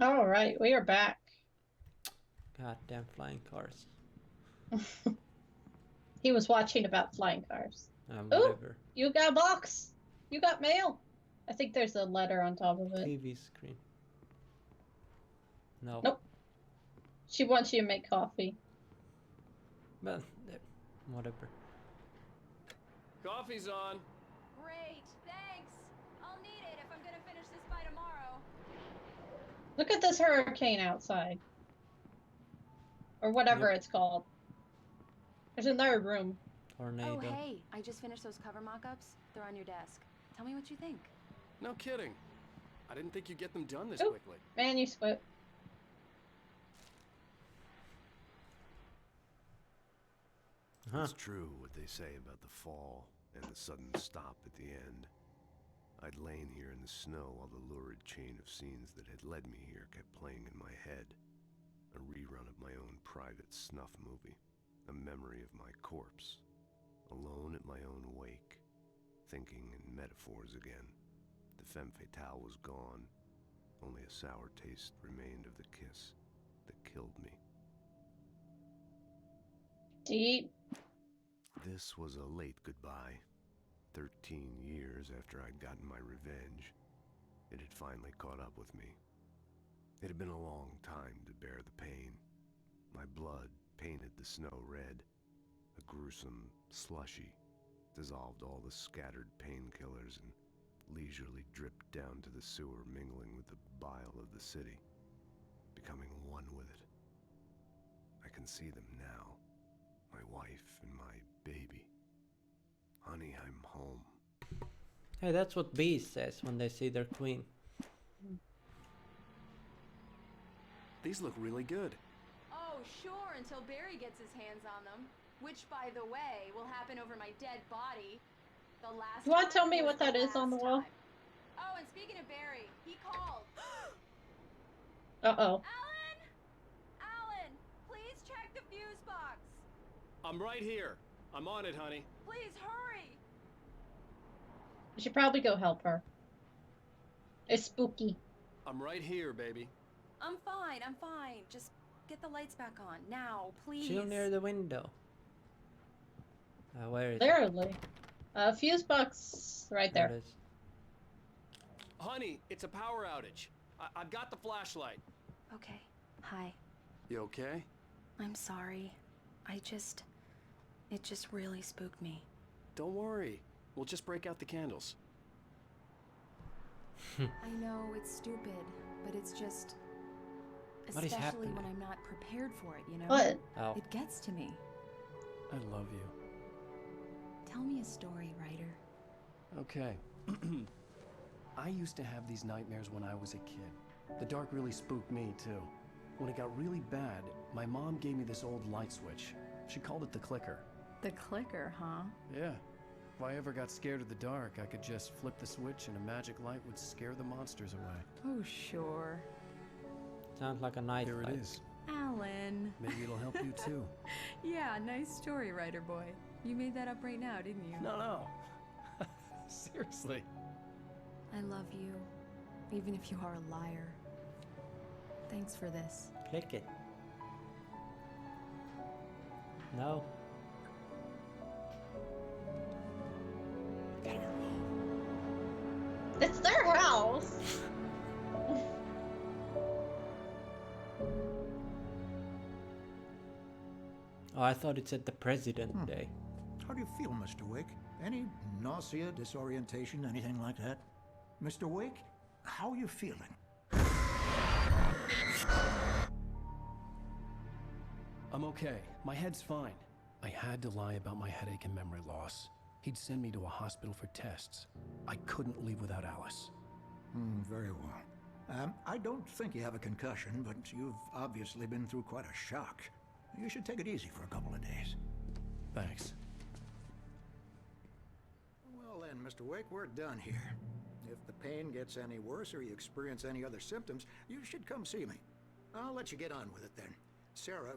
All right, we are back. Goddamn flying cars. He was watching about flying cars. Oh, Whatever. you got a box. You got mail. I think there's a letter on top of it. TV screen. No. Nope. She wants you to make coffee. But, whatever. Coffee's on. Great, thanks. I'll need it if I'm gonna finish this by tomorrow. Look at this hurricane outside. Or whatever Yep. it's called. There's another room. Tornado. Oh, hey, I just finished those cover mock-ups. They're on your desk. Tell me what you think. No kidding. I didn't think you'd get them done this Ooh, quickly. manuscript. Huh. It's true what they say about the fall and the sudden stop at the end. I'd lain here in the snow while the lurid chain of scenes that had led me here kept playing in my head. A rerun of my own private snuff movie. A memory of my corpse. Alone at my own wake. Thinking in metaphors again. The femme fatale was gone. Only a sour taste remained of the kiss that killed me. Deep. This was a late goodbye. 13 years after I'd gotten my revenge, it had finally caught up with me. It had been a long time to bear the pain. My blood painted the snow red. A gruesome slushy dissolved all the scattered painkillers and leisurely dripped down to the sewer, mingling with the bile of the city, becoming one with it. I can see them now. My wife and my baby. Honey, I'm home. Hey, that's what bees says when they see their queen. These look really good. Oh, sure, until Barry gets his hands on them. Which, by the way, will happen over my dead body. The last You want to tell time me was what that the is on the last wall? time. Oh, and speaking of Barry, he called. Uh-oh. Alan! Alan, please check the fuse box. I'm right here. I'm on it, honey. Please hurry. We should probably go help her. It's spooky. I'm right here, baby. I'm fine, I'm fine. Just get the lights back on. Now, please. Chill near the window. Where is it? Literally. Fuse box right There it there. is. Honey, it's a power outage. I've got the flashlight. Okay, hi. You okay? I'm sorry. It just really spooked me. Don't worry. We'll just break out the candles. I know it's stupid, but it's just... What is Especially happening? when I'm not prepared for it, you know? What? Oh. It gets to me. I love you. Tell me a story, writer. Okay. I used to have these nightmares when I was a kid. The dark really spooked me, too. When it got really bad, my mom gave me this old light switch. She called it the clicker. The clicker, huh? Yeah. If I ever got scared of the dark, I could just flip the switch and a magic light would scare the monsters away. Oh, sure. Sounds like a night Here it light. is. Alan. Maybe it'll help you, too. Yeah, nice story, writer boy. You made that up right now, didn't you? No. Seriously. I love you, even if you are a liar. Thanks for this. Click it. No. It's their house. Oh, I thought it said the President Day. How do you feel, Mr. Wake? Any nausea, disorientation, anything like that? Mr. Wake, how are you feeling? I'm okay. My head's fine. I had to lie about my headache and memory loss. He'd send me to a hospital for tests. I couldn't leave without Alice. Very well. I don't think you have a concussion, but you've obviously been through quite a shock. You should take it easy for a couple of days. Thanks. Well then, Mr. Wake, we're done here. If the pain gets any worse or you experience any other symptoms, you should come see me. I'll let you get on with it then. Sarah,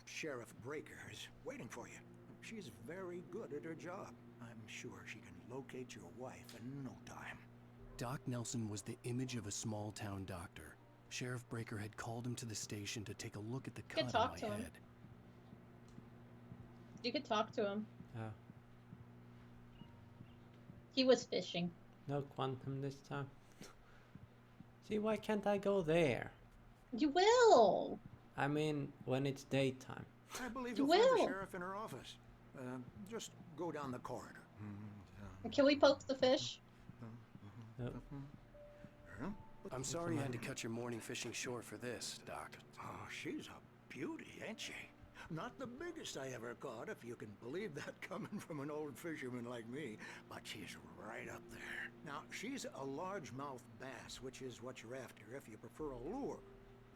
Sheriff Breaker, is waiting for you. She's very good at her job. I'm sure she can locate your wife in no time. Doc Nelson was the image of a small-town doctor. Sheriff Breaker had called him to the station to take a look at the could cut on talk my to him. head. You could talk to him. Oh, He was fishing. no quantum this time. See, why can't I go there? You will. I mean, when it's daytime. I believe You you'll find the will. sheriff in her office. Just go down the corridor. Can we poke the fish? No. I'm sorry I had to cut your morning fishing short for this, Doc. Oh, she's a beauty, ain't she? Not the biggest I ever caught, if you can believe that coming from an old fisherman like me, but she's right up there. Now, she's a largemouth bass, which is what you're after if you prefer a lure.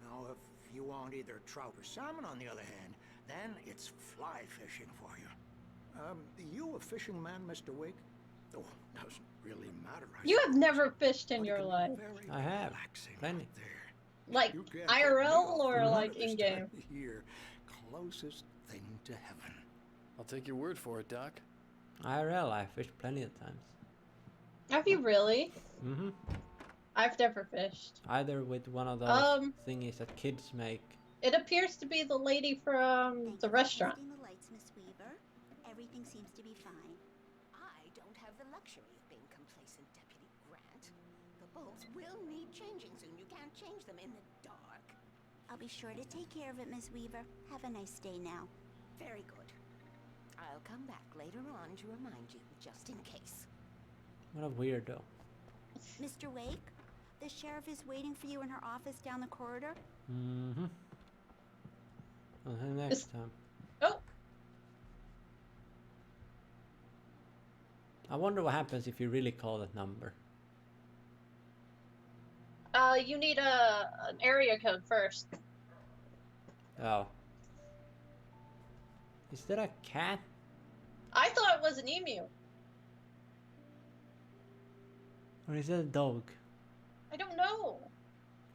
Now, if you want either trout or salmon, on the other hand, then it's fly fishing for you. You a fishing man, Mr. Wake? Oh, doesn't really matter. You have never fished in But it your can be life. very I have. relaxing Plenty. out there. Like You can't get IRL me or off like this time in-game? of year. Closest thing to heaven. I'll take your word for it, Doc. IRL, I fished plenty of times. Have you really? Mm-hmm. I've never fished. Either with one of those thingies that kids make. It appears to be the lady from the restaurant. Thank you for testing the lights, Miss Weaver. Everything seems to be fine. I don't have the luxury of being complacent, Deputy Grant. The bulbs will need changing soon. You can't change them in the dark. I'll be sure to take care of it, Miss Weaver. Have a nice day now. Very good. I'll come back later on to remind you, just in case. What a weirdo. Mr. Wake, the sheriff is waiting for you in her office down the corridor. Mm-hmm. Until next time. Oh, I wonder what happens if you really call that number. you need an area code first. Oh. Is that a cat? I thought it was an emu. Or is that a dog? I don't know.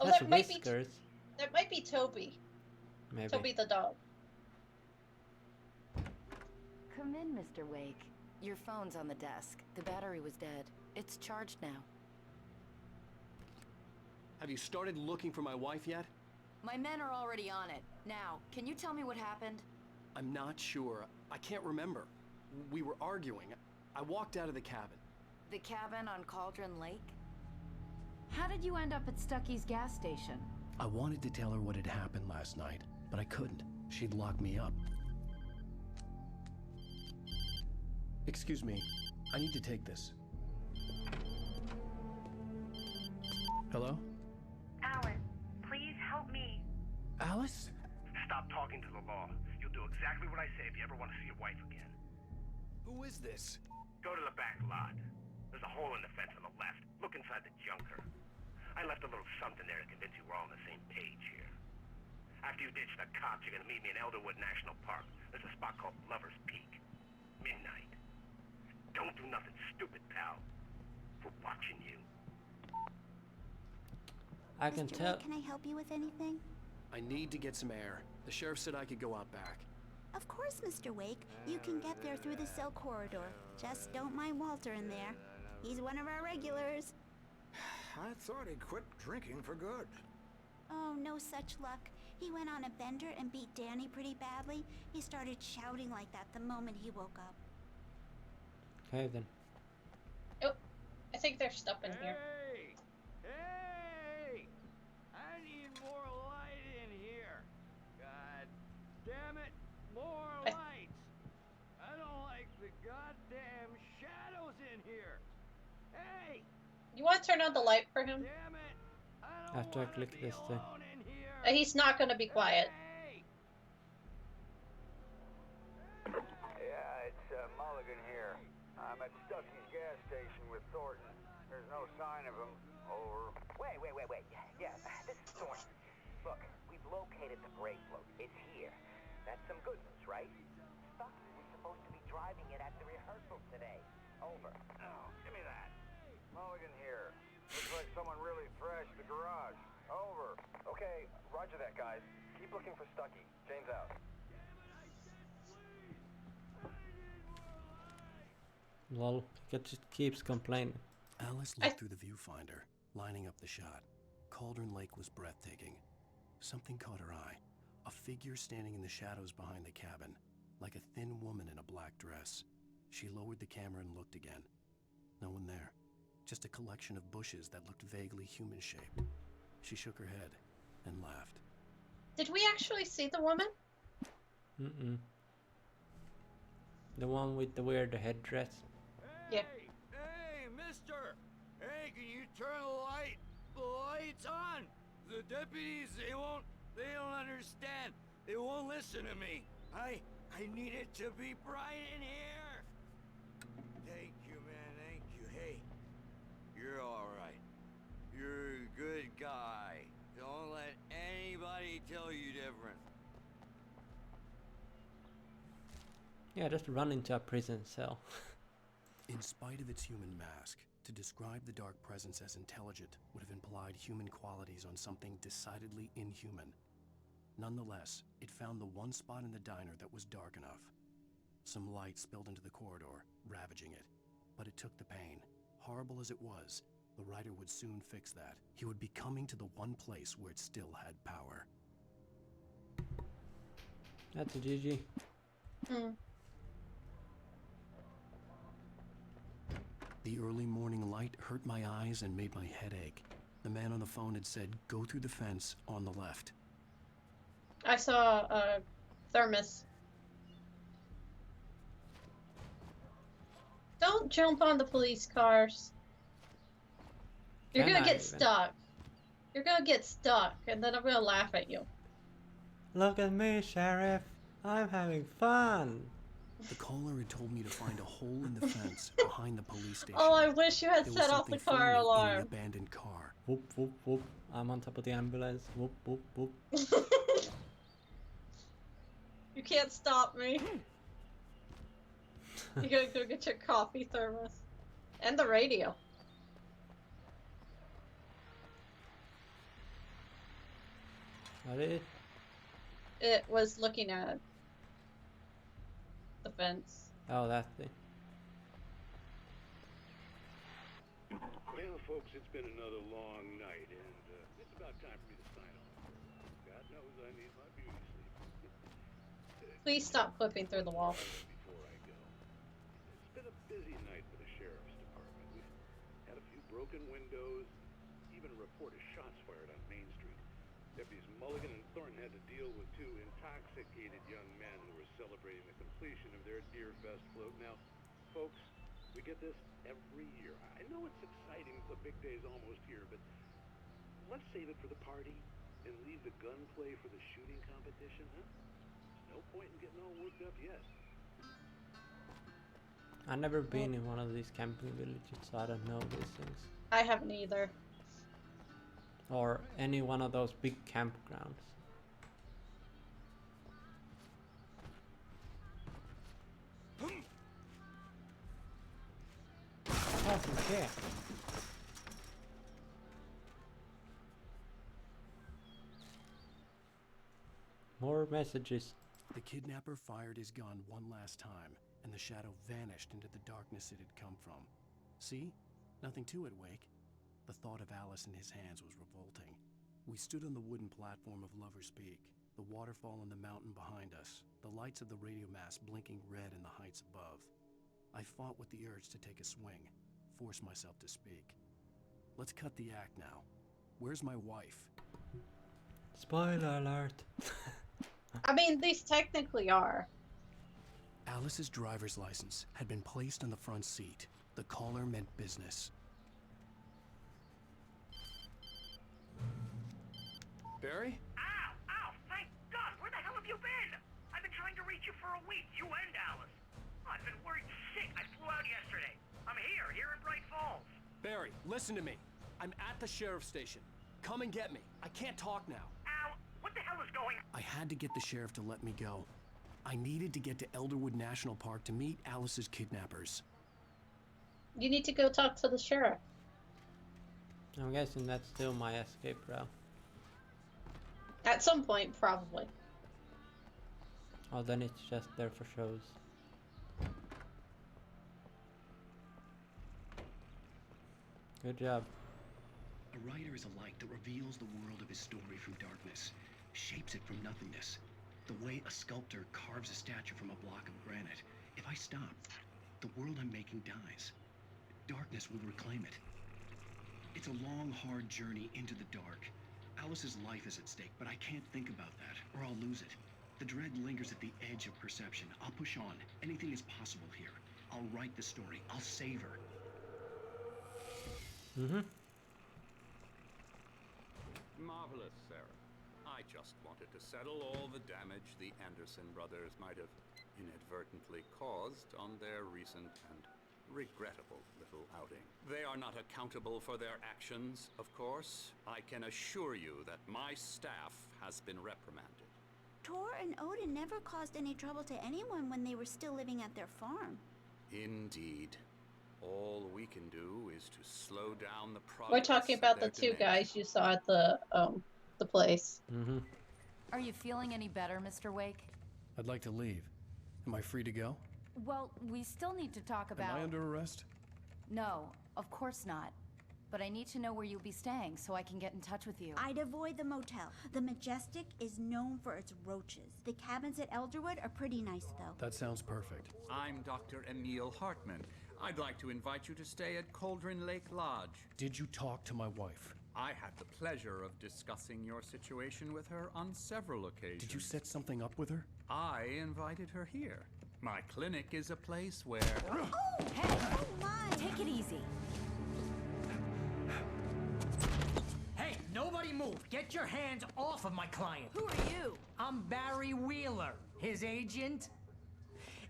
Oh, That's that might be whiskers. that might be Toby. Maybe. Toby the dog. Come in, Mr. Wake. Your phone's on the desk. The battery was dead. It's charged now. Have you started looking for my wife yet? My men are already on it. Now, can you tell me what happened? I'm not sure. I can't remember. We were arguing. I walked out of the cabin. The cabin on Cauldron Lake? How did you end up at Stucky's gas station? I wanted to tell her what had happened last night, but I couldn't. She'd lock me up. Excuse me. I need to take this. Hello? Alan, please help me. Alice? Stop talking to the law. You'll do exactly what I say if you ever want to see your wife again. Who is this? Go to the back lot. There's a hole in the fence on the left. Look inside the junker. I left a little something there to convince you we're all on the same page here. After you ditch the cops, you're gonna meet me in Elderwood National Park. There's a spot called Lover's Peak. Midnight. Don't do nothing stupid, pal. We're watching you. I can Mr. tell. Wake, can I help you with anything? I need to get some air. The sheriff said I could go out back. Of course, Mr. Wake. You can get there through the cell corridor. Just don't mind Walter in there. He's one of our regulars. I thought he'd quit drinking for good. Oh, no such luck. He went on a bender and beat Danny pretty badly. He started shouting like that the moment he woke up. Okay then. Oh, I think there's stuff in here. Hey! Hey! I need more light in here. God damn it, more lights. I don't like the goddamn shadows in here. Hey! You want to turn on the light for him? Damn it! I don't After I wanna click be this thing. alone in here. He's not going to be quiet. Hey! Yeah, it's Mulligan here. I'm at Stucky's gas station with Thornton. There's no sign of him. Over. Wait. Yeah, this is Thornton. Look, we've located the brake float. It's here. That's some good news, right? Stucky was supposed to be driving it at the rehearsal today. Over. Oh, give me that. Mulligan here. Looks like someone really thrashed the garage. Over. Okay, roger that, guys. Keep looking for Stucky. James out. Lol. It just keeps complaining. Alice looked through the viewfinder, lining up the shot. Cauldron Lake was breathtaking. Something caught her eye. A figure standing in the shadows behind the cabin, like a thin woman in a black dress. She lowered the camera and looked again. No one there. Just a collection of bushes that looked vaguely human-shaped. She shook her head and laughed. Did we actually see the woman? Mm-mm. The one with the weird headdress. Hey, Yeah. hey, mister! Hey, can you turn the lights on? The deputies, they don't understand. They won't listen to me. I need it to be bright in here. Thank you, man, thank you. Hey, you're all right. You're a good guy. Don't let anybody tell you different. Yeah, just run into a prison cell. In spite of its human mask, to describe the dark presence as intelligent would have implied human qualities on something decidedly inhuman. Nonetheless, it found the one spot in the diner that was dark enough. Some light spilled into the corridor, ravaging it. But it took the pain. Horrible as it was, the writer would soon fix that. He would be coming to the one place where it still had power. That's a GG. The early morning light hurt my eyes and made my head ache. The man on the phone had said, "Go through the fence on the left." I saw a thermos. Don't jump on the police cars. You're Can gonna I get even? stuck. You're gonna get stuck, and then I'm gonna laugh at you. Look at me, Sheriff. I'm having fun. The caller had told me to find a hole in the fence behind the police station. Oh, I wish you had There was set off the something for car me in the alarm. abandoned car. Whoop, whoop, whoop. I'm on top of the ambulance. Whoop, whoop, whoop. You can't stop me. You gotta go get your coffee thermos. And the radio. What is it? It was looking at the fence. Oh, that thing. Well, folks, it's been another long night, and it's about time for me to sign off. God knows I need my beauty sleep. Please stop clipping through the wall. Before I go, it's been a busy night for the sheriff's department. We've had a few broken windows, even a report of shots fired on Main Street. Deputies Mulligan and Thornton had to deal with two intoxicated young men who were celebrating the completion of their Deerfest float. Now, folks, we get this every year. I know it's exciting, the big day's almost here, but let's save it for the party and leave the gunplay for the shooting competition, huh? There's no point in getting all worked up yet. I've never been in one of these camping villages, so I don't know these things. I haven't either. Or any one of those big campgrounds. What's in here? More messages. The kidnapper fired his gun one last time, and the shadow vanished into the darkness it had come from. See? Nothing to it, Wake. The thought of Alice in his hands was revolting. We stood on the wooden platform of Lover's Peak, the waterfall on the mountain behind us, the lights of the radio mast blinking red in the heights above. I fought with the urge to take a swing, force myself to speak. Let's cut the act now. Where's my wife? Spoiler alert. I mean, these technically are. Alice's driver's license had been placed on the front seat. The caller meant business. Barry? Ow! Ow! Thank God! Where the hell have you been? I've been trying to reach you for a week, you and Alice. I've been worried sick. I flew out yesterday. I'm here in Bright Falls. Barry, listen to me. I'm at the sheriff's station. Come and get me. I can't talk now. Ow! What the hell is going on? I had to get the sheriff to let me go. I needed to get to Elderwood National Park to meet Alice's kidnappers. You need to go talk to the sheriff. I'm guessing that's still my escape route. At some point, probably. Oh, then it's just there for shows. Good job. A writer is a light that reveals the world of his story from darkness, shapes it from nothingness. The way a sculptor carves a statue from a block of granite. If I stop, the world I'm making dies. Darkness will reclaim it. It's a long, hard journey into the dark. Alice's life is at stake, but I can't think about that, or I'll lose it. The dread lingers at the edge of perception. I'll push on. Anything is possible here. I'll write the story. I'll save her. Marvelous, Sarah. I just wanted to settle all the damage the Anderson brothers might have inadvertently caused on their recent and regrettable little outing. They are not accountable for their actions, of course. I can assure you that my staff has been reprimanded. Tor and Odin never caused any trouble to anyone when they were still living at their farm. Indeed. All we can do is to slow down the progress. We're talking about the two guys you saw at the place. Are you feeling any better, Mr. Wake? I'd like to leave. Am I free to go? Well, we still need to talk about... Am I under arrest? No, of course not. But I need to know where you'll be staying so I can get in touch with you. I'd avoid the motel. The Majestic is known for its roaches. The cabins at Elderwood are pretty nice, though. That sounds perfect. I'm Dr. Emil Hartman. I'd like to invite you to stay at Cauldron Lake Lodge. Did you talk to my wife? I had the pleasure of discussing your situation with her on several occasions. Did you set something up with her? I invited her here. My clinic is a place where... Oh, hey! Oh, my! Take it easy. Hey, nobody move! Get your hands off of my client! Who are you? I'm Barry Wheeler, his agent.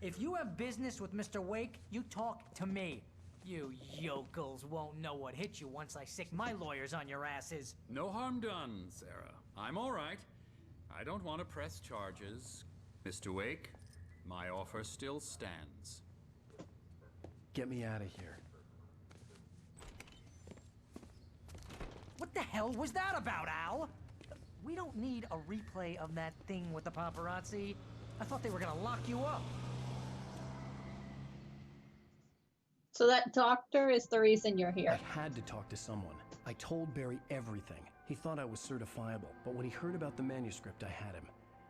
If you have business with Mr. Wake, you talk to me. You yokels won't know what hit you once I sick my lawyers on your asses. No harm done, Sarah. I'm all right. I don't want to press charges. Mr. Wake, my offer still stands. Get me out of here. What the hell was that about, Al? We don't need a replay of that thing with the paparazzi. I thought they were gonna lock you up. So that doctor is the reason you're here. I had to talk to someone. I told Barry everything. He thought I was certifiable, but when he heard about the manuscript, I had him.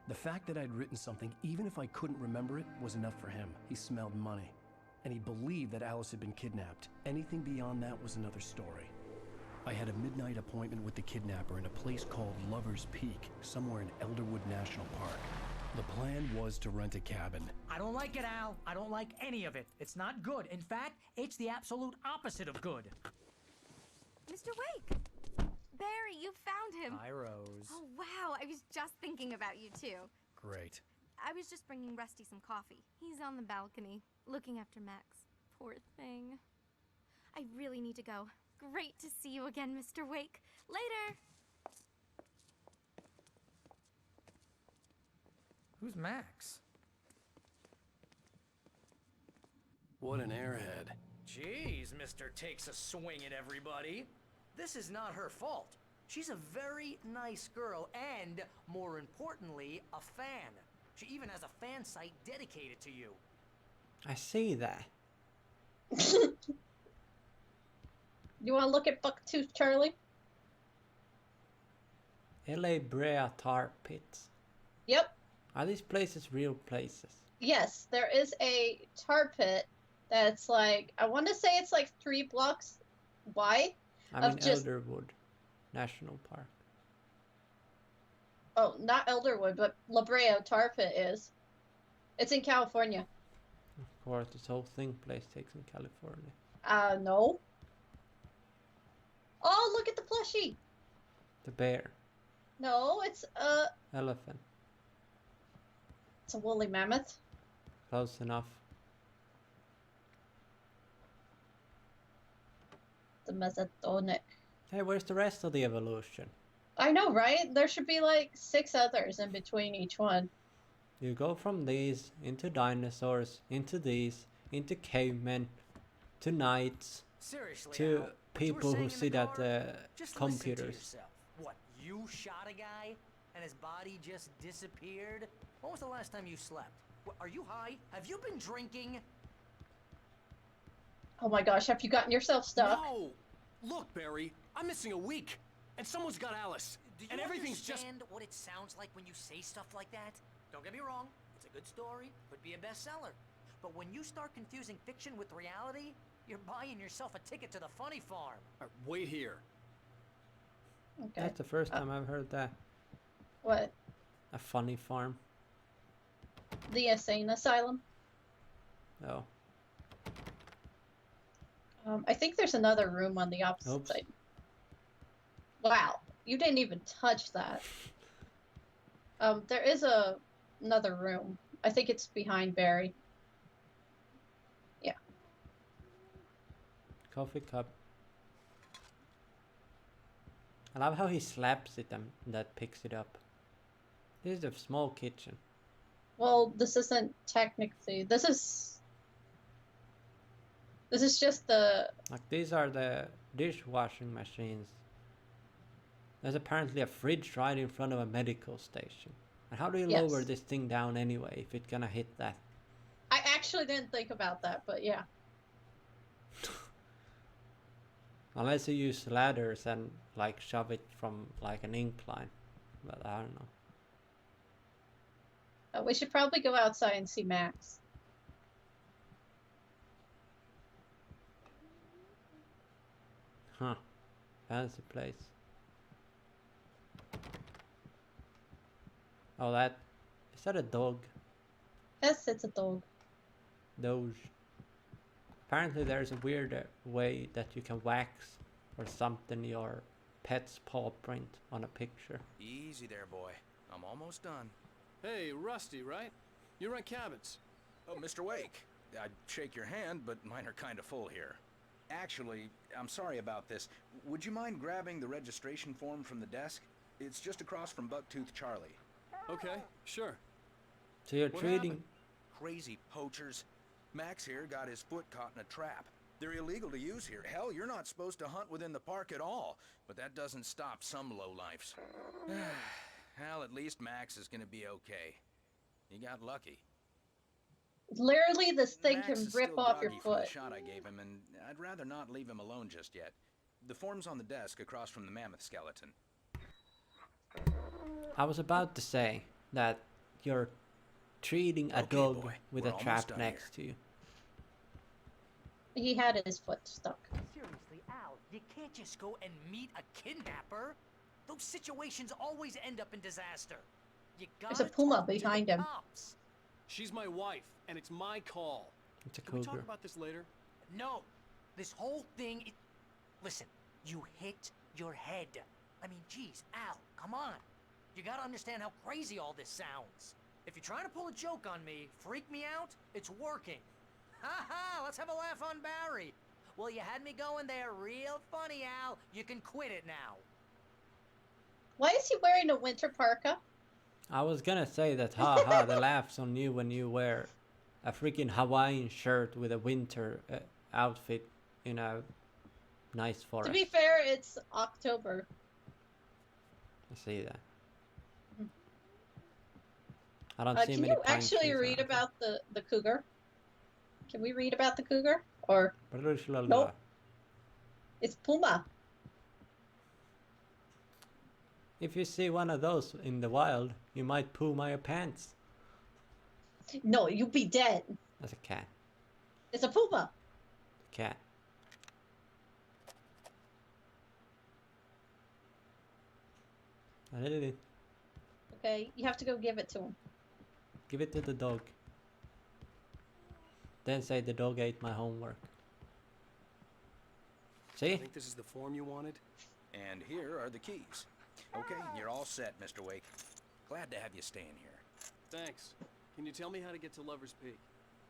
The fact that I'd written something, even if I couldn't remember it, was enough for him. He smelled money. And he believed that Alice had been kidnapped. Anything beyond that was another story. I had a midnight appointment with the kidnapper in a place called Lover's Peak, somewhere in Elderwood National Park. The plan was to rent a cabin. I don't like it, Al. I don't like any of it. It's not good. In fact, it's the absolute opposite of good. Mr. Wake! Barry, you found him! Hi, Rose. Oh, wow. I was just thinking about you, too. Great. I was just bringing Rusty some coffee. He's on the balcony, looking after Max. Poor thing. I really need to go. Great to see you again, Mr. Wake. Later! Who's Max? What an airhead. Jeez, Mr. Takes a swing at everybody. This is not her fault. She's a very nice girl and, more importantly, a fan. She even has a fan site dedicated to you. I see that. You want to look at Bucktooth Charlie? LA Brea tar pits. Yep. Are these places real places? Yes, there is a tar pit that's like, I want to say it's like 3 blocks wide. I'm in Elderwood National Park. Oh, not Elderwood, but La Brea tar pit is. It's in California. Of course, this whole thing place takes in California. No. Oh, look at the plushie. The bear. No, it's Elephant. It's a woolly mammoth. Close enough. The Mesotonic. Hey, where's the rest of the evolution? I know, right? There should be like 6 others in between each one. You go from these into dinosaurs, into these, into cavemen, to knights, Seriously, to Al, people who sit at the just computers. Listen to yourself. What, you shot a guy and his body just disappeared? When was the last time you slept? What, are you high? Have you been drinking? Oh my gosh, have you gotten yourself stuck? No! Look, Barry, I'm missing a week, and someone's got Alice. Do you And everything's just... understand what it sounds like when you say stuff like that? Don't get me wrong, it's a good story, could be a bestseller. But when you start confusing fiction with reality, you're buying yourself a ticket to the funny farm. Wait here. Okay. That's the first time I've heard that. What? A funny farm. The insane asylum. Oh. I think there's another room on the opposite side. Wow, you didn't even touch that. There is another room. I think it's behind Barry. Yeah. Coffee cup. I love how he slaps it and that picks it up. This is a small kitchen. Well, this isn't technically. This is just the... Like, these are the dishwashing machines. There's apparently a fridge right in front of a medical station. And how do you lower this thing down anyway if it's gonna hit that? I actually didn't think about that, but yeah. Unless you use ladders and like shove it from like an incline. But I don't know. We should probably go outside and see Max. Huh. Fancy place. Oh, is that a dog? Yes, it's a dog. Doge. Apparently there's a weird way that you can wax or something your pet's paw print on a picture. Easy there, boy. I'm almost done. Hey, Rusty, right? You rent cabins. Oh, Mr. Wake. I'd shake your hand, but mine are kind of full here. Actually, I'm sorry about this. Would you mind grabbing the registration form from the desk? It's just across from Bucktooth Charlie. Okay, sure. So you're What treating... happened? Crazy poachers. Max here got his foot caught in a trap. They're illegal to use here. Hell, you're not supposed to hunt within the park at all. But that doesn't stop some lowlifes. Well, at least Max is gonna be okay. He got lucky. Literally, this thing Max can is rip still off your groggy from foot. the shot I gave him, and I'd rather not leave him alone just yet. The form's on the desk across from the mammoth skeleton. I was about to say that you're treating a dog boy, with we're a almost trap done next to you. He had his foot stuck. Seriously, Al, you can't just go and meet a kidnapper. Those situations always end up in disaster. You There's a gotta puma talk to the behind him. cops. She's my wife, and it's my call. It's a Can we talk cougar. about this later? No, this whole thing. Listen, you hit your head. I mean, geez, Al, come on. You gotta understand how crazy all this sounds. If you're trying to pull a joke on me, freak me out, it's working. Ha ha! Let's have a laugh on Barry. Well, you had me going there real funny, Al. You can quit it now. Why is he wearing a winter parka? I was gonna say that, haha, the laugh's on you when you wear a freaking Hawaiian shirt with a winter outfit in a nice forest. To be fair, it's October. I see that. I don't see Can many you pine actually trees read around about the cougar? Can we read about the cougar? Or here. nope? It's puma. If you see one of those in the wild, you might poo my pants. No, you'll be dead. That's a cat. It's a puma. Cat. I did it. Okay, you have to go give it to him. Give it to the dog. Then say the dog ate my homework. See? I think this is the form you wanted. And here are the keys. Okay, you're all set, Mr. Wake. Glad to have you staying here. Thanks. Can you tell me how to get to Lover's Peak?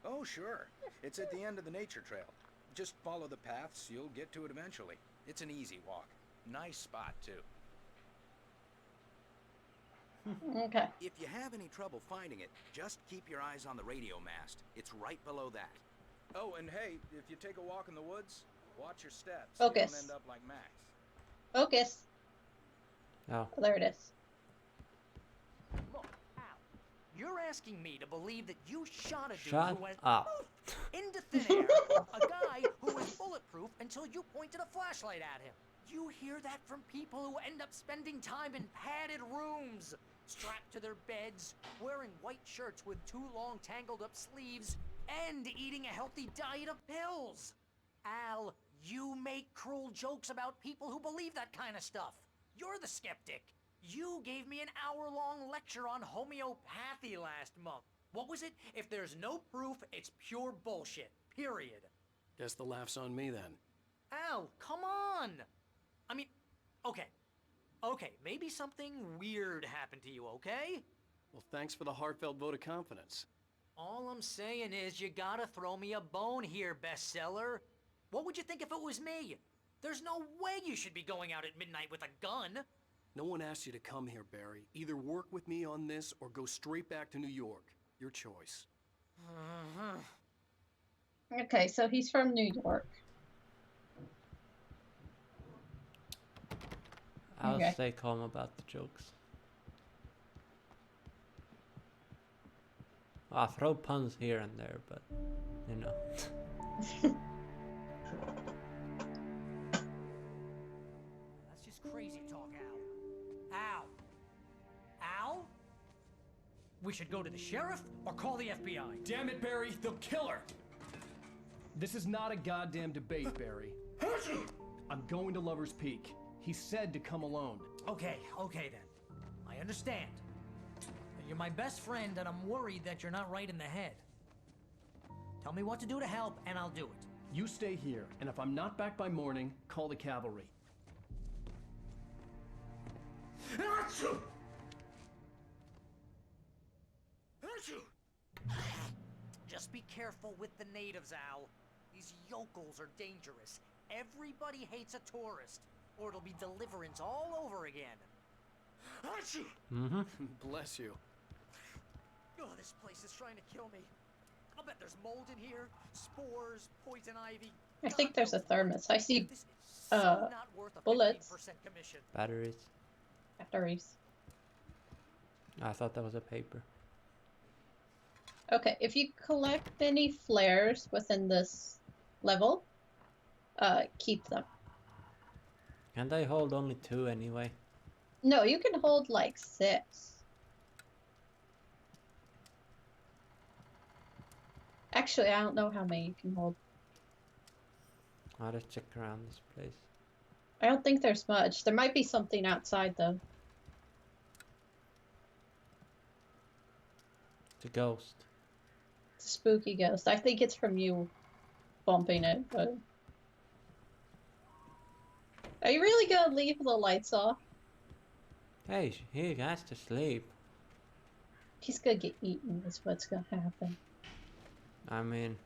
Oh, sure. It's at the end of the nature trail. Just follow the paths, you'll get to it eventually. It's an easy walk. Nice spot, too. Okay. If you have any trouble finding it, just keep your eyes on the radio mast. It's right below that. Oh, and hey, if you take a walk in the woods, watch your steps. So you Focus. don't end up like Max. Focus. Oh. There it is. Look, Al, you're asking me to believe that you shot a dude Shut who went up. into thin air, a guy who was bulletproof until you pointed a flashlight at him. You hear that from people who end up spending time in padded rooms, strapped to their beds, wearing white shirts with too long tangled up sleeves, and eating a healthy diet of pills. Al, you make cruel jokes about people who believe that kind of stuff. You're the skeptic. You gave me an hour-long lecture on homeopathy last month. What was it? If there's no proof, it's pure bullshit. Period. Guess the laugh's on me then. Al, come on! I mean, okay. Okay, maybe something weird happened to you, okay? Well, thanks for the heartfelt vote of confidence. All I'm saying is you gotta throw me a bone here, bestseller. What would you think if it was me? There's no way you should be going out at midnight with a gun. No one asked you to come here, Barry. Either work with me on this or go straight back to New York. Your choice. Okay, so he's from New York. I'll stay calm about the jokes. I'll throw puns here and there, but you know. That's just crazy talk, Al. Al? Al? We should go to the sheriff or call the FBI. Damn it, Barry, they'll kill her! This is not a goddamn debate, Barry. I'm going to Lover's Peak. He said to come alone. Okay then. I understand. You're my best friend, and I'm worried that you're not right in the head. Tell me what to do to help, and I'll do it. You stay here, and if I'm not back by morning, call the cavalry. Just be careful with the natives, Al. These yokels are dangerous. Everybody hates a tourist, or it'll be Deliverance all over again. Bless you. Oh, this place is trying to kill me. I'll bet there's mold in here, spores, poison ivy. I think there's a thermos. I see bullets. Batteries. Batteries. I thought that was a paper. Okay, if you collect any flares within this level, keep them. Can they hold only 2 anyway? No, you can hold like 6. Actually, I don't know how many you can hold. I'll just check around this place. I don't think there's much. There might be something outside though. It's a ghost. It's a spooky ghost. I think it's from you bumping it, but... Are you really gonna leave the lights off? Hey, he has to sleep. He's gonna get eaten, is what's gonna happen. I mean...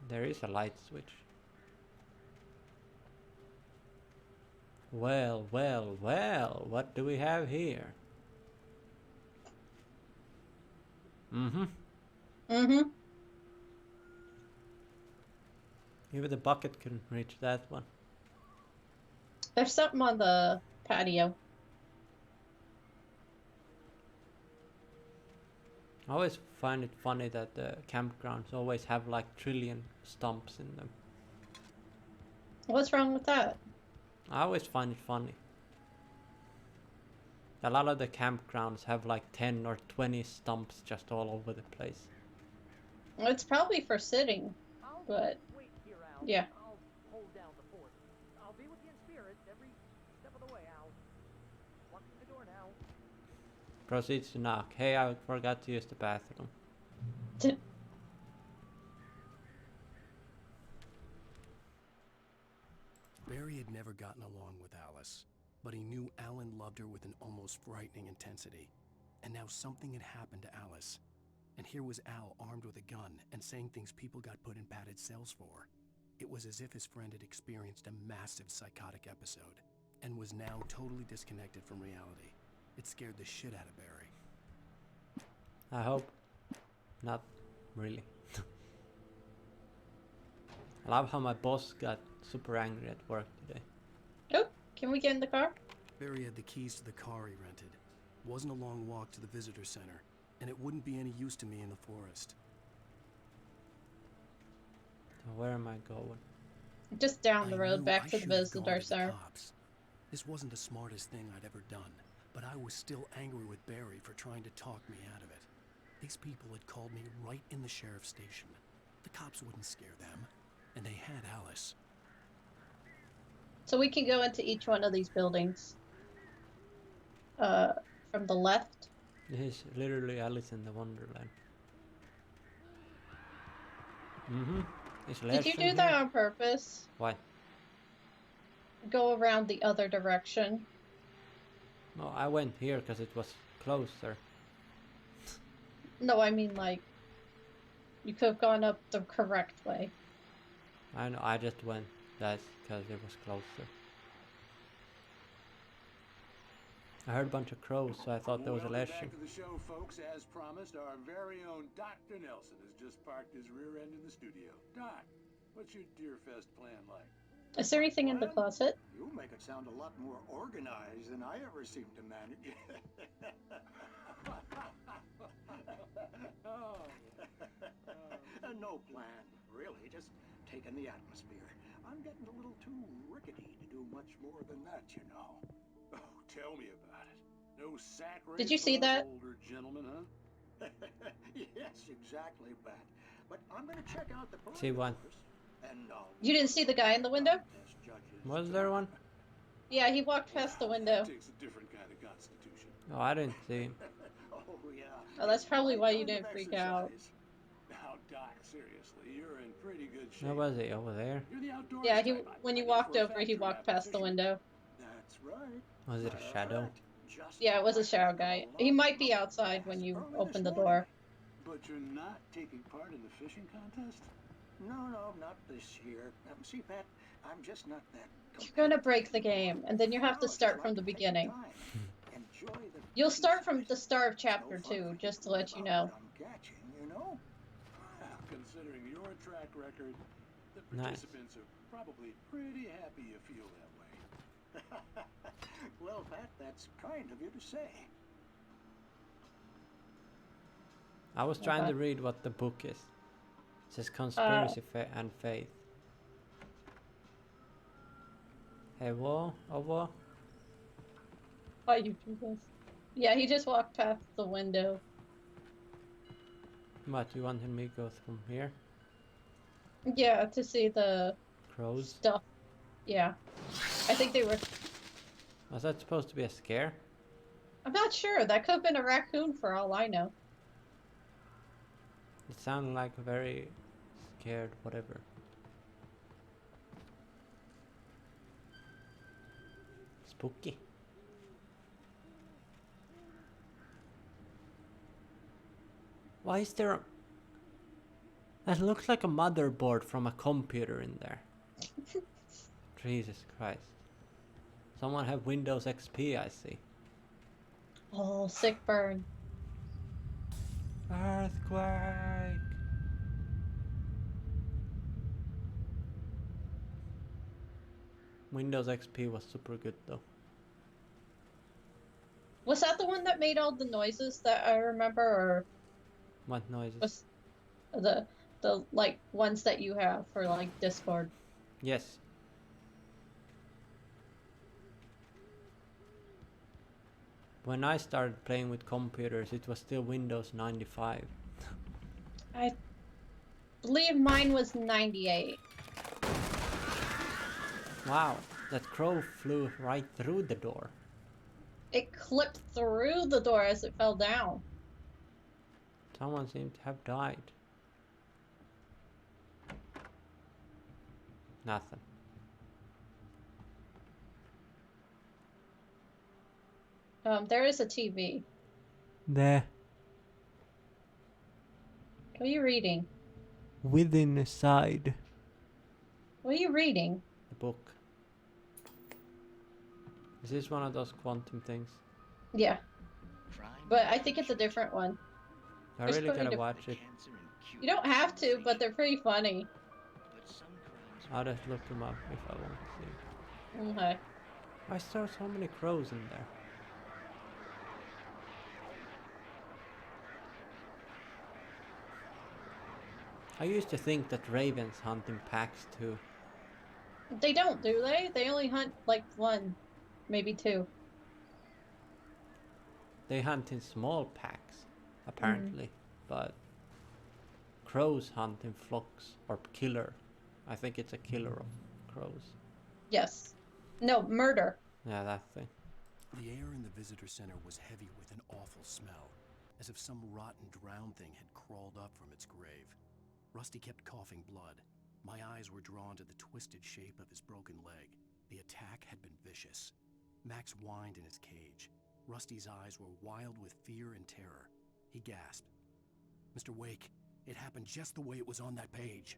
There is a light switch. Well, what do we have here? Even the bucket couldn't reach that one. There's something on the patio. I always find it funny that the campgrounds always have like trillion stumps in them. What's wrong with that? I always find it funny. A lot of the campgrounds have like 10 or 20 stumps just all over the place. Well, it's probably for sitting, but yeah. I'll hold down the fort. I'll be with you in spirit every step of the way, Al. Walk through the door now. Proceeds to knock. Hey, I forgot to use the bathroom. Barry had never gotten along with Alice, but he knew Alan loved her with an almost frightening intensity. And now something had happened to Alice. And here was Al armed with a gun and saying things people got put in padded cells for. It was as if his friend had experienced a massive psychotic episode and was now totally disconnected from reality. It scared the shit out of Barry. I hope not really. I love how my boss got super angry at work today. Oh, can we get in the car? Barry had the keys to the car he rented. It wasn't a long walk to the visitor center, and it wouldn't be any use to me in the forest. So where am I going? Just down the road, back I to the should have gone visitor to the center. cops. This wasn't the smartest thing I'd ever done, but I was still angry with Barry for trying to talk me out of it. These people had called me right in the sheriff's station. The cops wouldn't scare them, and they had Alice. So we can go into each one of these buildings. From the left. This is literally Alice in the Wonderland. Did you do that on purpose? Why? Go around the other direction. No, I went here because it was closer. No, I mean like you could have gone up the correct way. I know, I just went that because it was closer. I heard a bunch of crows, so I thought there was a lesson. Back to the show, folks. As promised, our very own Dr. Nelson has just parked his rear end in the studio. Doc, what's your Deerfest plan like? Is there anything in the closet? You make it sound a lot more organized than I ever seem to manage. No plan, really. Just taking the atmosphere. I'm getting a little too rickety to do much more than that, you know. Oh, tell me about it. No sack race. Did you see that? Older gentlemen, huh? Yes, exactly, Bat. But I'm gonna check out the See one. And you didn't see the guy in the window? Was there one? Yeah, he walked past the window. Takes a different kind of constitution. Oh, I didn't see him. Oh, yeah. Oh, that's probably why you didn't freak out. Now, Doc, seriously, you're in pretty good shape. No, was he over there? You're the outdoors Yeah, type. when you walked over, he walked past the window. That's right. Was it a shadow? Yeah, it was a shadow guy. He might be outside when you open the door. But you're not taking part in the fishing contest? No, not this year. See, Pat, I'm just not that. You're gonna break the game, and then you have to start from the beginning. You'll start from the start of chapter 2, just to let you know. Considering your track record, the Nice. participants are probably pretty happy you feel that way. Well, Pat, that's kind of you to say. I was trying to read what the book is. It says Conspiracy and Faith. Hey, what? Over? Why you do this? Yeah, he just walked past the window. What, you wanted me to go from here? Yeah, to see the crows stuff. Yeah. I think they were... Was that supposed to be a scare? I'm not sure. That could have been a raccoon for all I know. It sounded like a very scared whatever. Spooky. Why is there a... That looks like a motherboard from a computer in there. Jesus Christ. Someone have Windows XP, I see. Oh, sick burn. Earthquake. Windows XP was super good though. Was that the one that made all the noises that I remember, or what noises? was the like ones that you have for like Discord? Yes. When I started playing with computers, it was still Windows 95. I believe mine was 98. Wow, that crow flew right through the door. It clipped through the door as it fell down. Someone seemed to have died. Nothing. There is a TV. There. What are you reading? Within a side. What are you reading? The book. Is this one of those quantum things? Yeah. But I think it's a different one. I really gotta watch it. You don't have to, but they're pretty funny. I'll just look them up if I want to see. Okay. I saw so many crows in there. I used to think that ravens hunt in packs too. They don't, do they? They only hunt like one, maybe two. They hunt in small packs, apparently, but crows hunt in flocks, or killer. I think it's a killer of crows. Yes. No, murder. Yeah, that thing. The air in the visitor center was heavy with an awful smell, as if some rotten drowned thing had crawled up from its grave. Rusty kept coughing blood. My eyes were drawn to the twisted shape of his broken leg. The attack had been vicious. Max whined in his cage. Rusty's eyes were wild with fear and terror. He gasped. Mr. Wake, it happened just the way it was on that page.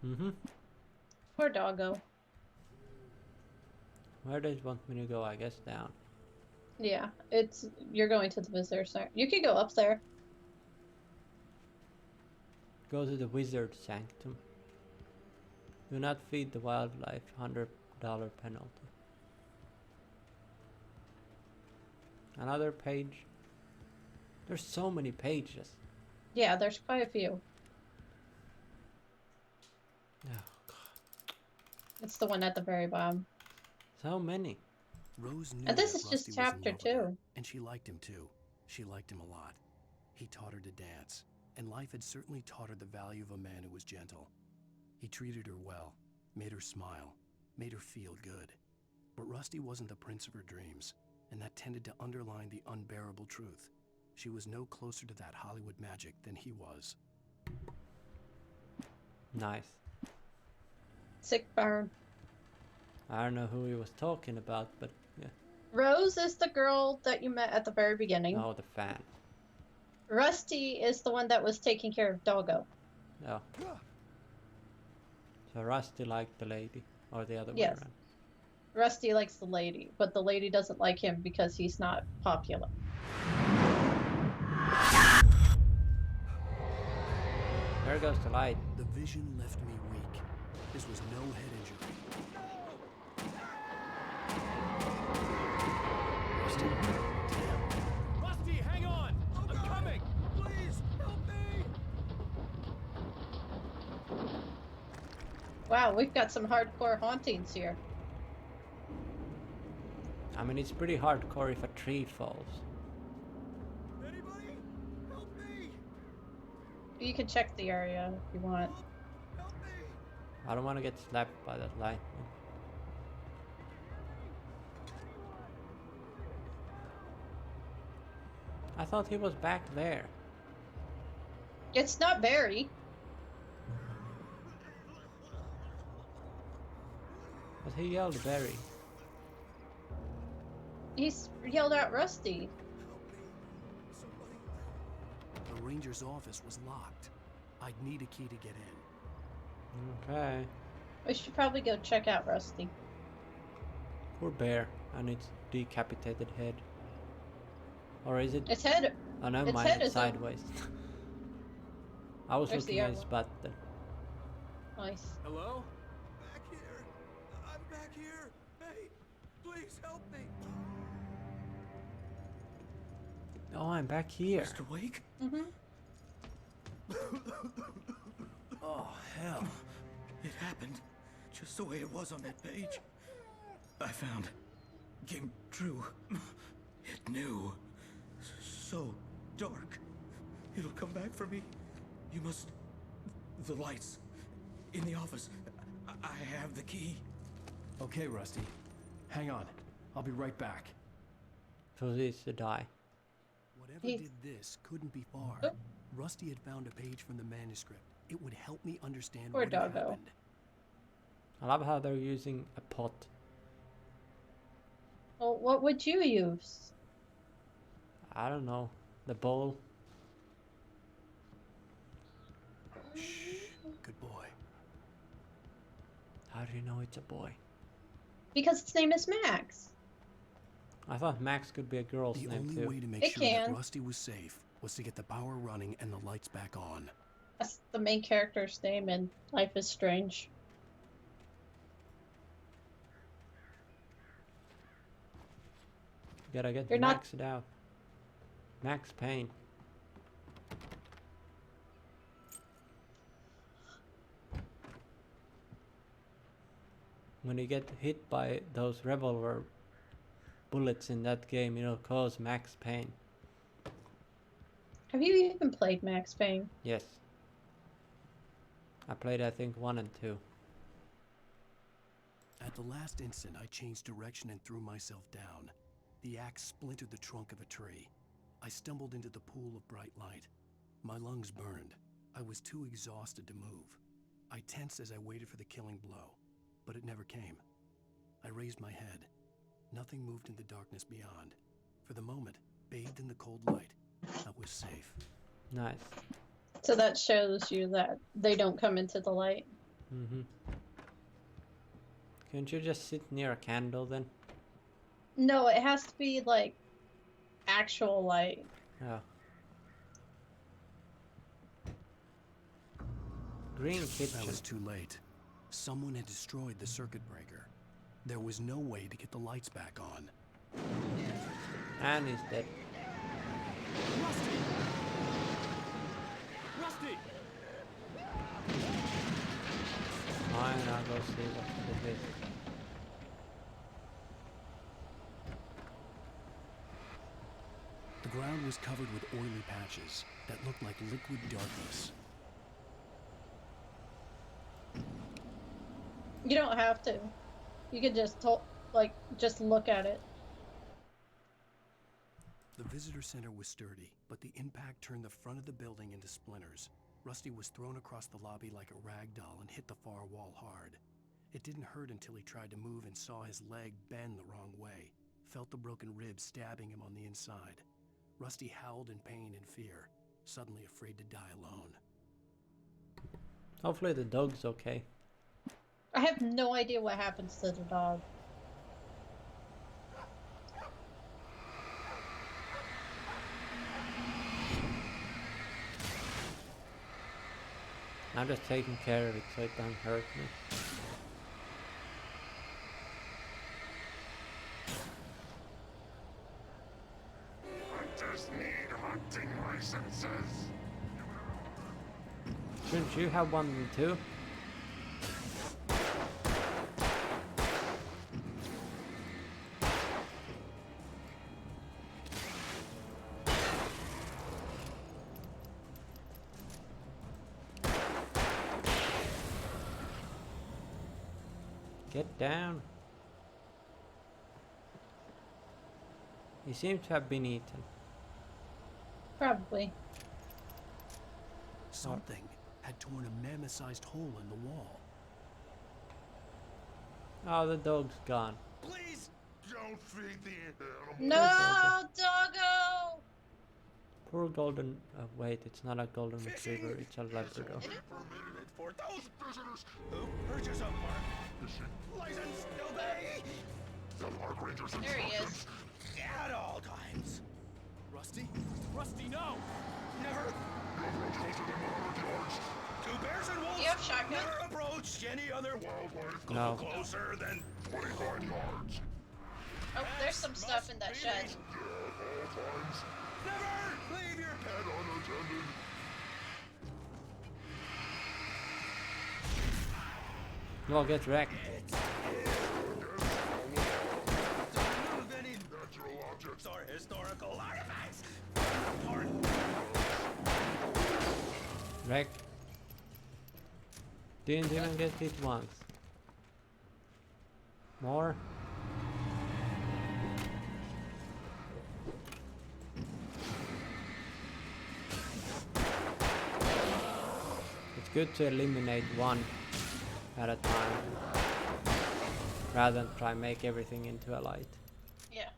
Mm-hmm. Poor doggo. Where does it want me to go? I guess down. Yeah, you're going to the visitor center. You could go up there. Go to the wizard sanctum. Do not feed the wildlife. $100 penalty. Another page. There's so many pages. Yeah, there's quite a few. Oh, God. It's the one at the very bottom. So many. Rose knew and this that is Rusty just was in chapter love with her, 2. and she liked him too. She liked him a lot. He taught her to dance, and life had certainly taught her the value of a man who was gentle. He treated her well, made her smile, made her feel good. But Rusty wasn't the prince of her dreams, and that tended to underline the unbearable truth. She was no closer to that Hollywood magic than he was. Nice. Sick burn. I don't know who he was talking about, but yeah. Rose is the girl that you met at the very beginning. Oh, the fan. Rusty is the one that was taking care of Doggo. Oh. So Rusty liked the lady, or the other way Yes. around. Rusty likes the lady, but the lady doesn't like him because he's not popular. There goes the light. The vision left me weak. This was no head injury. Rusty? Damn. Rusty, hang on! I'm coming! Please, help me! Wow, we've got some hardcore hauntings here. I mean, it's pretty hardcore if a tree falls. Anybody? Help me! You can check the area if you want. Help me! I don't want to get slapped by that lightning. I thought he was back there. It's not Barry. But he yelled Barry. He's yelled out Rusty. The ranger's office was locked. I'd need a key to get in. Okay. We should probably go check out Rusty. Poor bear and its decapitated head. Or is it? Its head. Oh no, its mine head is is sideways. I was There's looking the at other his one. butt then. Nice. Hello? Back here! I'm back here! Hey, please help me! Oh, I'm back here. Mr. Wake? Mm-hmm. Oh, hell. It happened just the way it was on that page. I found. Came true. It knew. So dark. It'll come back for me. You must... The lights. In the office. I have the key. Okay, Rusty. Hang on. I'll be right back. So this is the die. Whatever did this couldn't be far. Rusty had found a page from the manuscript. It would help me understand Poor what had doggo. happened. I love how they're using a pot. Well, what would you use? I don't know. The bowl. Shh. Good boy. How do you know it's a boy? Because its name is Max. I thought Max could be a girl's The name only too. way to make It sure can. that Rusty was safe was to get the power running and the lights back on. That's the main character's name in Life is Strange. You gotta get You're not- Max it out. Max Payne. When you get hit by those revolver bullets in that game, it'll cause max pain. Have you even played Max Payne? Yes. I played, I think, 1 and 2. At the last instant, I changed direction and threw myself down. The axe splintered the trunk of a tree. I stumbled into the pool of bright light. My lungs burned. I was too exhausted to move. I tensed as I waited for the killing blow, but it never came. I raised my head. Nothing moved in the darkness beyond. For the moment, bathed in the cold light, I was safe. Nice. So that shows you that they don't come into the light. Mm-hmm. Couldn't you just sit near a candle then? No, it has to be like actual light. Oh. Green kitchen. I was too late. Someone had destroyed the circuit breaker. There was no way to get the lights back on. And he's dead. Rusty! Rusty! Fine, I'll go see what it is. The ground was covered with oily patches that looked like liquid darkness. You don't have to. You could just just look at it. The visitor center was sturdy, but the impact turned the front of the building into splinters. Rusty was thrown across the lobby like a rag doll and hit the far wall hard. It didn't hurt until he tried to move and saw his leg bend the wrong way, felt the broken ribs stabbing him on the inside. Rusty howled in pain and fear, suddenly afraid to die alone. Hopefully the dog's okay. I have no idea what happens to the dog. I'm just taking care of it so it doesn't hurt me. Hunters need hunting licenses. Shouldn't you have one too? Get down. He seems to have been eaten. Probably. Something had torn a mammoth-sized hole in the wall. Oh, the dog's gone. Please don't feed the animals. No, doggo! Poor golden... wait, it's not a golden retriever, it's a labrador. For those visitors who purchase a park license, obey! The park ranger's There he is. At all times. Rusty? Rusty, no! Never. To bears and wolves, You have shotgun? never approach any other wildlife No. closer than 25 yards. Oh, there's some stuff in that shed. Never leave your pet unattended. No, get wrecked. Don't move any natural objects or historical artifacts. Wreck. Didn't even get hit once. More. It's good to eliminate one at a time rather than try and make everything into a light. Yeah.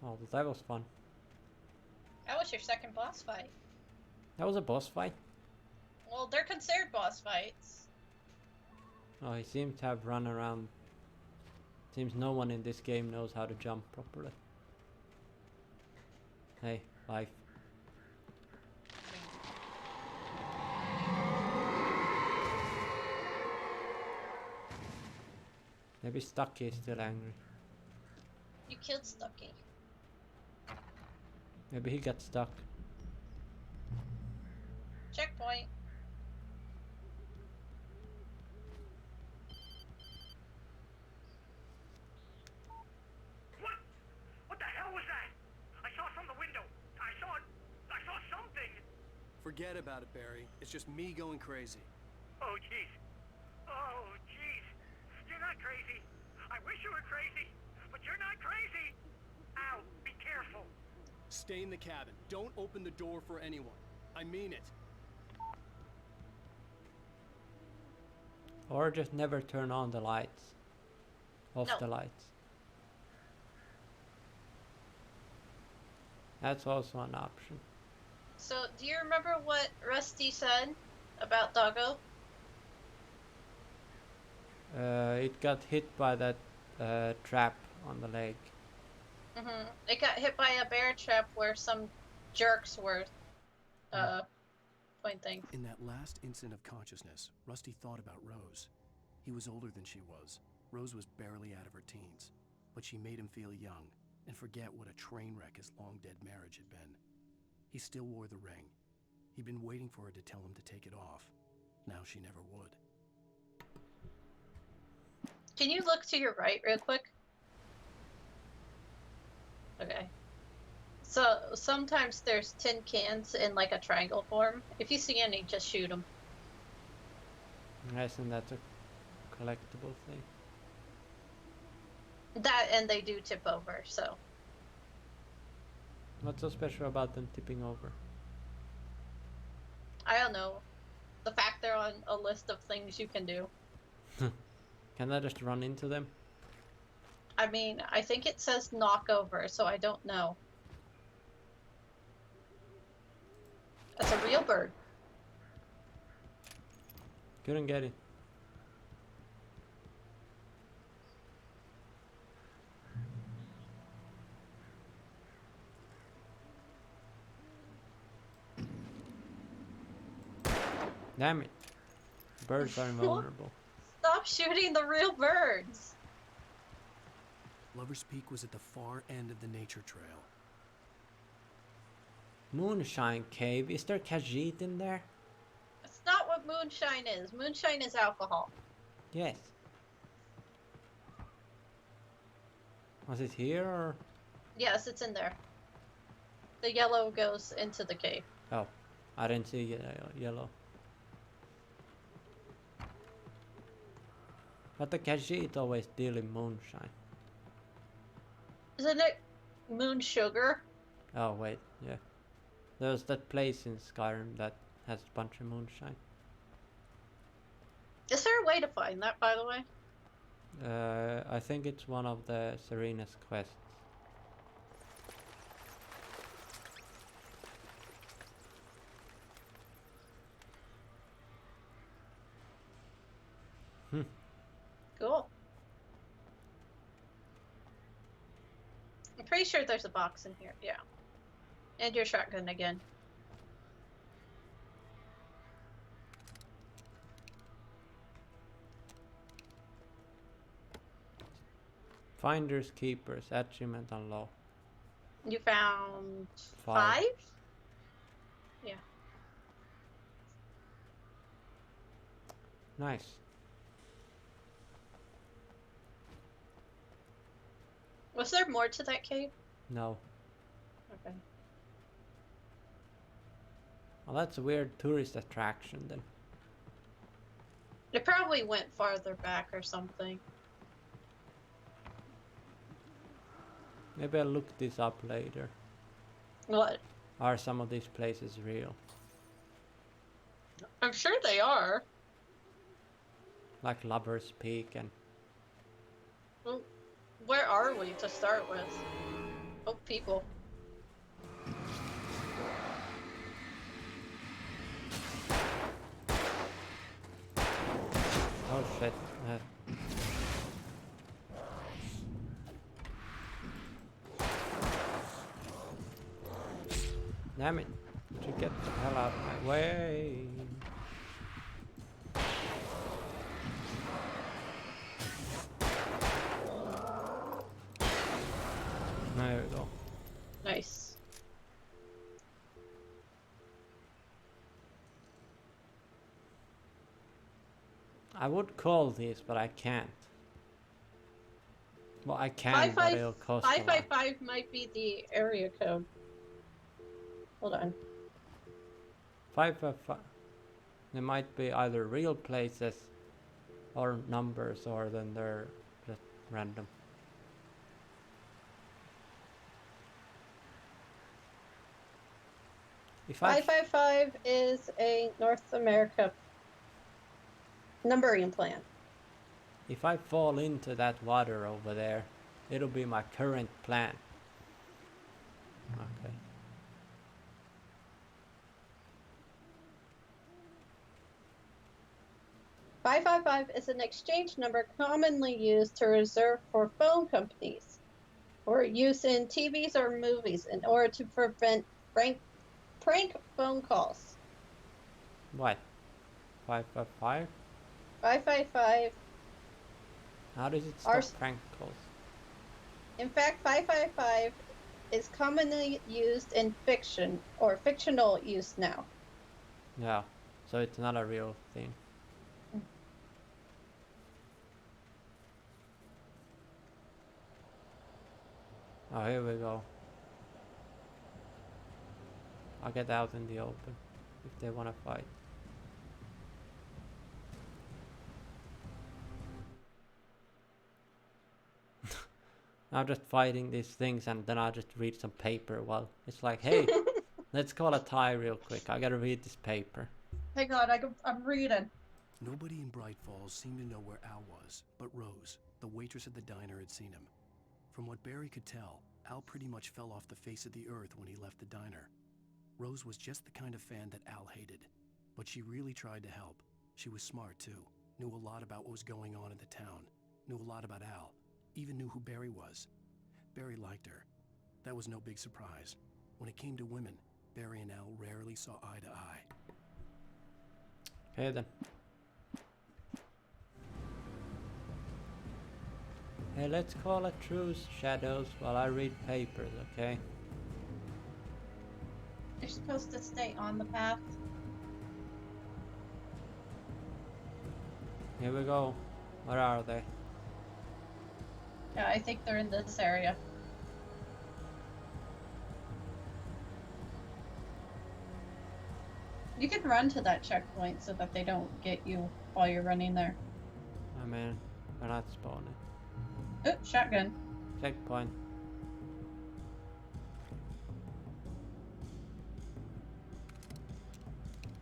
Oh, that was fun. That was your second boss fight. That was a boss fight? Well, they're considered boss fights. Oh, he seems to have run around. Seems no one in this game knows how to jump properly. Hey, life. Maybe Stucky is still angry. You killed Stucky. Maybe he got stuck. Checkpoint. Forget about it, Barry. It's just me going crazy. Oh, jeez. Oh, jeez. You're not crazy. I wish you were crazy, but you're not crazy. Ow, be careful. Stay in the cabin. Don't open the door for anyone. I mean it. Or just never turn on the lights. Off the lights. That's also an option. So, do you remember what Rusty said about Doggo? It got hit by that trap on the lake. It got hit by a bear trap where some jerks were pointing. In that last instant of consciousness, Rusty thought about Rose. He was older than she was. Rose was barely out of her teens, but she made him feel young and forget what a train wreck his long-dead marriage had been. He still wore the ring. He'd been waiting for her to tell him to take it off. Now she never would. Can you look to your right real quick? Okay. So sometimes there's tin cans in like a triangle form. If you see any, just shoot them. I assume that's a collectible thing. That and they do tip over, so. What's so special about them tipping over? I don't know. The fact they're on a list of things you can do. Can I just run into them? I mean, I think it says knock over, so I don't know. That's a real bird. Couldn't get it. Damn it. Birds are invulnerable. Stop shooting the real birds. Lover's Peak was at the far end of the nature trail. Moonshine Cave. Is there Khajiit in there? That's not what moonshine is. Moonshine is alcohol. Yes. Was it here or? Yes, it's in there. The yellow goes into the cave. Oh, I didn't see yellow. But the Khajiit always deal in moonshine. Isn't it moon sugar? Oh wait, yeah. There's that place in Skyrim that has a bunch of moonshine. Is there a way to find that, by the way? I think it's one of the Serena's quests. Cool. I'm pretty sure there's a box in here, yeah. And your shotgun again. Finders Keepers, achievement unlocked. You found 5? Yeah. Nice. Was there more to that cave? No. Okay. Well, that's a weird tourist attraction then. It probably went farther back or something. Maybe I'll look this up later. What? Are some of these places real? I'm sure they are. Like Lover's Peak and... Well, where are we to start with? Oh, people. Oh shit. Damn it. To get the hell out of my way. There we go. Nice. I would call these, but I can't. Well, I can, but it'll cost a lot. 555 might be the area code. Hold on. 555. There might be either real places or numbers, or then they're just random. If 555 is a North America numbering plan. If I fall into that water over there, it'll be my current plan. Okay. "555 is an exchange number commonly used to reserve for phone companies, or use in TVs or movies in order to prevent prank phone calls." What? 555? 555. How does it stop prank calls? In fact, 555 is commonly used in fiction or fictional use now. Yeah, so it's not a real thing. Oh, here we go. I'll get out in the open if they want to fight. I'm just fighting these things, and then I'll just read some paper. Well, it's like, hey, let's call a tie real quick. I gotta read this paper. Hang on, I'm reading. Nobody in Bright Falls seemed to know where Al was, but Rose, the waitress at the diner, had seen him. From what Barry could tell, Al pretty much fell off the face of the earth when he left the diner. Rose was just the kind of fan that Al hated, but she really tried to help. She was smart too, knew a lot about what was going on in the town, knew a lot about Al, even knew who Barry was. Barry liked her. That was no big surprise. When it came to women, Barry and Al rarely saw eye to eye. Okay then. Hey, let's call a truce, Shadows, while I read papers, okay? You're supposed to stay on the path. Here we go. Where are they? Yeah, I think they're in this area. You can run to that checkpoint so that they don't get you while you're running there. I mean, they're not spawning. Oh, shotgun. Checkpoint.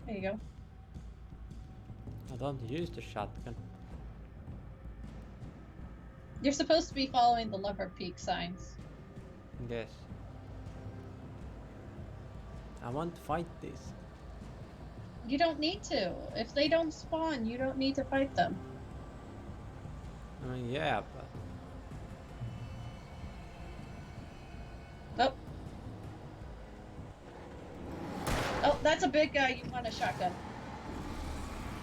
There you go. I don't use the shotgun. You're supposed to be following the Leopard Peak signs. Yes. I want to fight this. You don't need to. If they don't spawn, you don't need to fight them. I mean, yeah, but... Oh. Oh, that's a big guy. You want a shotgun.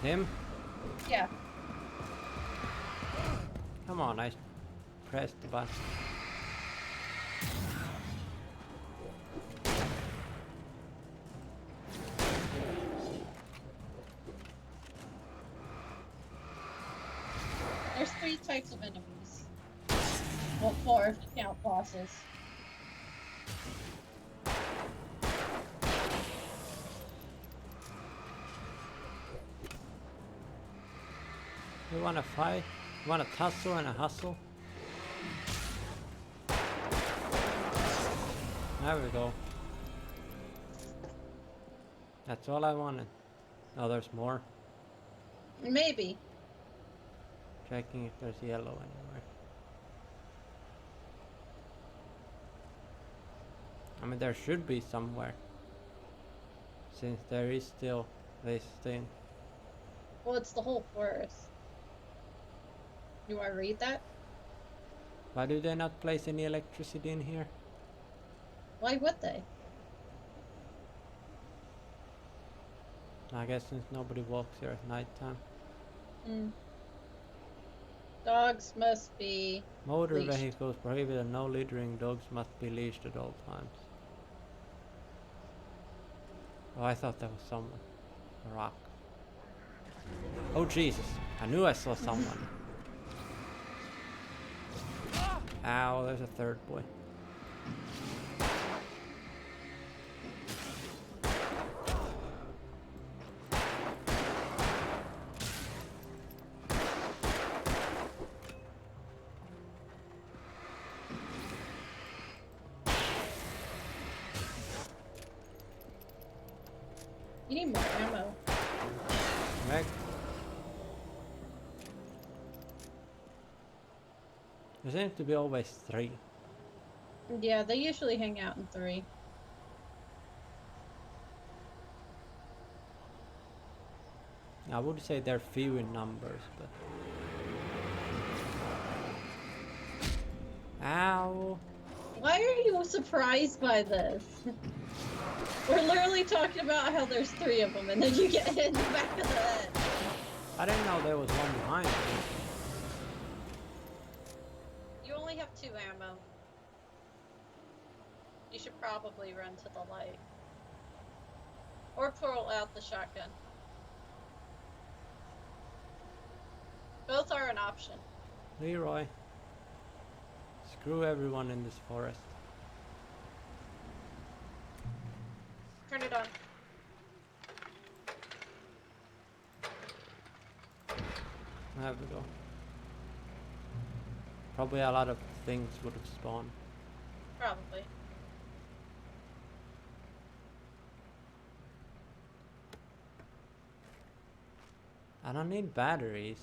Him? Yeah. Come on, I pressed the button. There's 3 types of enemies. Well, 4 if you count bosses. You wanna fight? You wanna tussle and a hustle? There we go. That's all I wanted. Oh, there's more. Maybe. Checking if there's yellow anywhere. I mean, there should be somewhere. Since there is still this thing. Well, it's the whole forest. You want to read that? Why do they not place any electricity in here? Why would they? I guess since nobody walks here at nighttime. Dogs must be Motor leashed. vehicles prohibited and no littering. Dogs must be leashed at all times. Oh, I thought that was someone. A rock. Oh Jesus, I knew I saw someone. Ow, there's a third boy. You need more ammo. Right. There seems to be always 3. Yeah, they usually hang out in 3. I would say they're few in numbers, but... Ow! Why are you surprised by this? We're literally talking about how there's 3 of them, and then you get hit in the back of the head. I didn't know there was one behind me. You only have 2 ammo. You should probably run to the light. Or pull out the shotgun. Both are an option. Leroy. Screw everyone in this forest. Turn it on. There we go. Probably a lot of things would have spawned. Probably. I don't need batteries.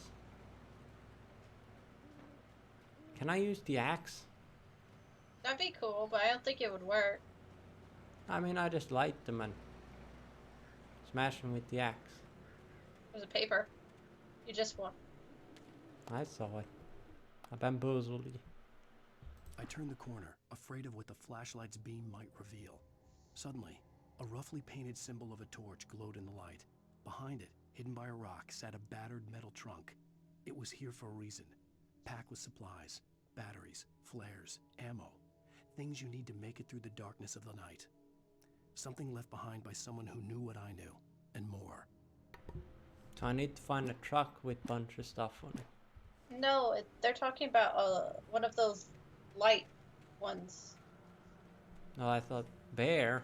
Can I use the axe? That'd be cool, but I don't think it would work. I mean, I just light them and smash them with the axe. There's a paper. You just won. I saw it. I bamboozled you. I turned the corner, afraid of what the flashlight's beam might reveal. Suddenly, a roughly painted symbol of a torch glowed in the light. Behind it, hidden by a rock, sat a battered metal trunk. It was here for a reason. Packed with supplies, batteries, flares, ammo. Things you need to make it through the darkness of the night. Something left behind by someone who knew what I knew, and more. So I need to find a truck with a bunch of stuff on it. No, they're talking about one of those light ones. No, I thought bear.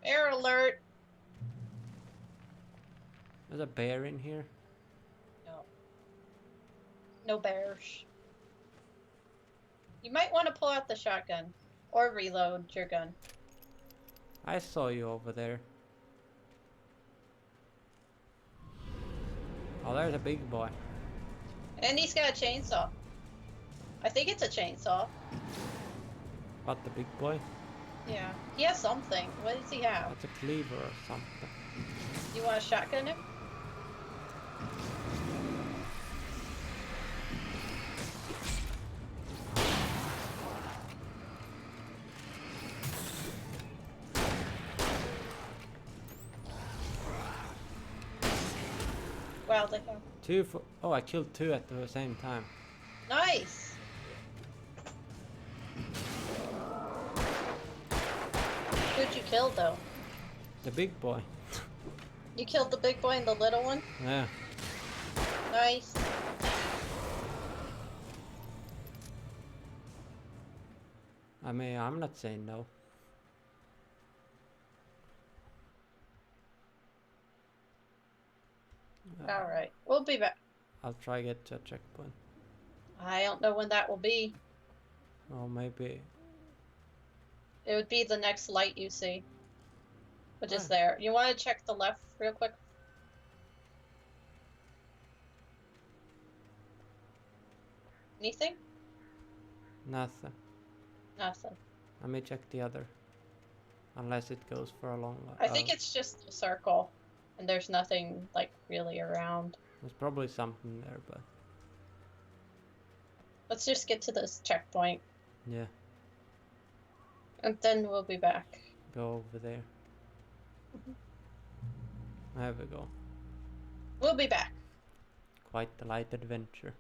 Bear alert! There's a bear in here. No. No bears. You might want to pull out the shotgun. Or reload your gun. I saw you over there. Oh, there's a big boy. And he's got a chainsaw. I think it's a chainsaw. What, the big boy? Yeah. He has something. What does he have? That's a cleaver or something. You want to shotgun him? Wow, they have. 2 for... Oh, I killed 2 at the same time. Nice! Who'd you kill, though? The big boy. You killed the big boy and the little one? Yeah. Nice. I mean, I'm not saying no. Alright, we'll be back. I'll try get to a checkpoint. I don't know when that will be. Oh, maybe. It would be the next light you see. Which is there. You want to check the left real quick? Anything? Nothing. Nothing. Let me check the other. Unless it goes for a long... I think it's just a circle. And there's nothing, like, really around. There's probably something there, but... Let's just get to this checkpoint. Yeah. And then we'll be back. Go over there. There we go. We'll be back. Quite the light adventure.